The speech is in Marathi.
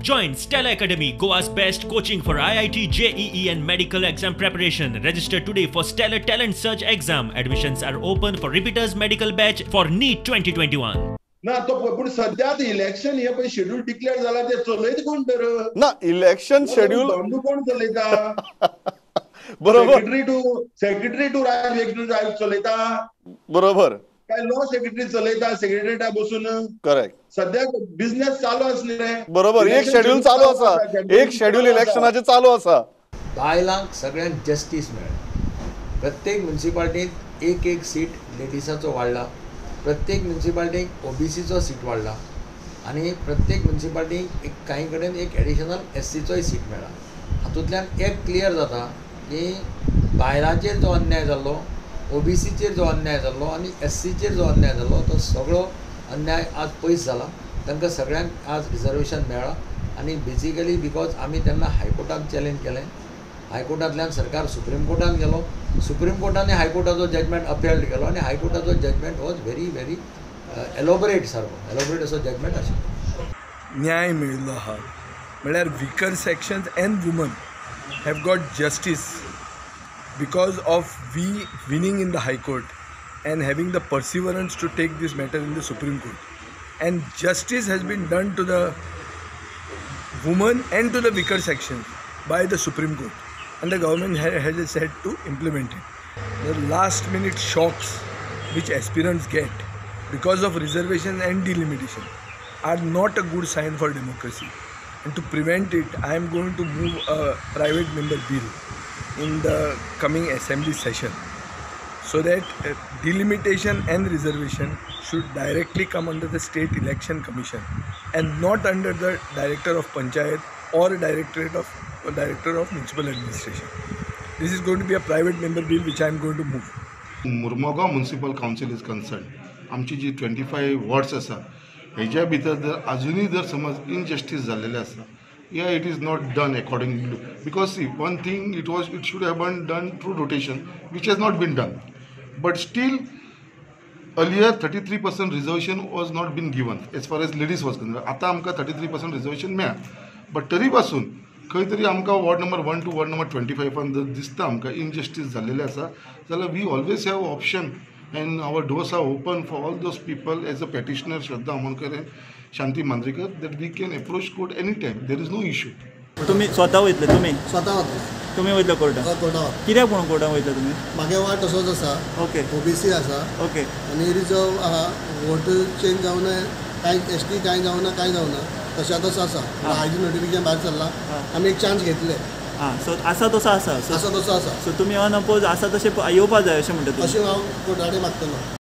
Join Stella Academy, Goa's best coaching for IIT, JEE and medical exam preparation. Register today for Stellar Talent Search exam. Admissions are open for repeaters medical batch for NEET 2021. ना तो पण सध्या इलेक्शन हे पण शेड्यूल डिक्लेअर झाला ते चलयत कोण तर ना इलेक्शन शेड्यूल धंदू कोण चलयता बरोबर सेक्रेटरी टू राज चलयता बरोबर काय लॉ सेक्रेटरी चलयता सेक्रेटरीटा बसून करेक्ट सध्या बिझनेस चालू असले रे बरोबर एक शेड्यूल चालू असा एक शेड्यूल इलेक्शनाचे चालू असा बायलांक सगळ्यांक जस्टीस मेळ्ळी प्रत्येक म्युनिसिपालिटीत एक सीट लेडीसाचो वाडला प्रत्येक म्युनिसिपालिटीक ओबीसीचो सीट वाडला आणि प्रत्येक म्युनिसिपालिटीक काही कडेन एक एडिशनल एससीचोय सीट मेळ्ळा हातूंतल्यान एक क्लियर जाता की बायलांचेर जो अन्याय जाल्लो ओबीसीचेर जो अन्याय जाल्लो आनी एससीचेर जो अन्याय जाल्लो तो सगळो अन्याय आज पयस जाला तांकां सगळ्यांक आज रिजर्वेशन मेळ्ळा आनी बेसिकली बिकॉज आमी तेन्ना हायकोर्टाक चॅलेंज केलें हायकोर्टांतल्यान सरकार सुप्रीम कोर्टान गेलो सुप्रीम कोर्टाने हायकोर्टाचो जजमेंट अपेल्ड केलो आनी हायकोर्टाचो जजमेंट वॉज व्हेरी एलोबरेट सारको एलोबरेट असो जजमेंट आशिल्लो न्याय मेळिल्लो आहा म्हळ्यार weaker sections and women have got justice because of we winning in the high court and having the perseverance to take this matter in the Supreme Court. And justice has been done to the women and to the weaker sections by the Supreme Court. And the government has said to implement it. The last minute shocks which aspirants get because of reservation and delimitation are not a good sign for democracy. And to prevent it, I am going to move a private member bill in the coming assembly session, so that delimitation and reservation should directly come under the State Election Commission and not under the Director of Panchayat or Director of Municipal Administration. This is going to be a private member bill which I am going to move. Murmagaon Municipal Council is concerned. आमची जी 25 वॉर्ड्स आसा हेच्या भितर जर अजुनूय जर समज इनजस्टीस जाल्लेले आसा yeah it is not done according to because see one thing it should have been done through rotation which has not been done but still earlier 33% reservation was not been given as far as ladies was concerned आता आमकां 33% reservation मेळ्ळा but तरी पासून खंय तरी आमकां ward number 1 to ward number 25 जर दिसता आमकां इनजस्टीस जाल्लेले आसा जाल्यार we always have option and our doors are open for all those people as a petitioner Shraddha Amonkar and Shanti Mandrikar that we can approach court anytime. There is no issue. तुम्ही स्वतः वयतले तुम्ही वयतले कोर्टात कित्याक म्हणून कोर्टात वयतले तुम्ही म्हागे वाट तसोच आसा ओके ओबीसी आसा ओके आनी रिजर्व आहा वोट चेंज जावना कांय एसटी कांय जावना तशा तसो आसा आयजी नोटिफिकेशन भायर सरला आमी एक चान्स घेतले सो आसा तसो आसा तसो आसा सो तुम्ही अनअपोज आसा तशें येवपा जाय अशें म्हणटा अशें हांव कोर्टाडे मागतलो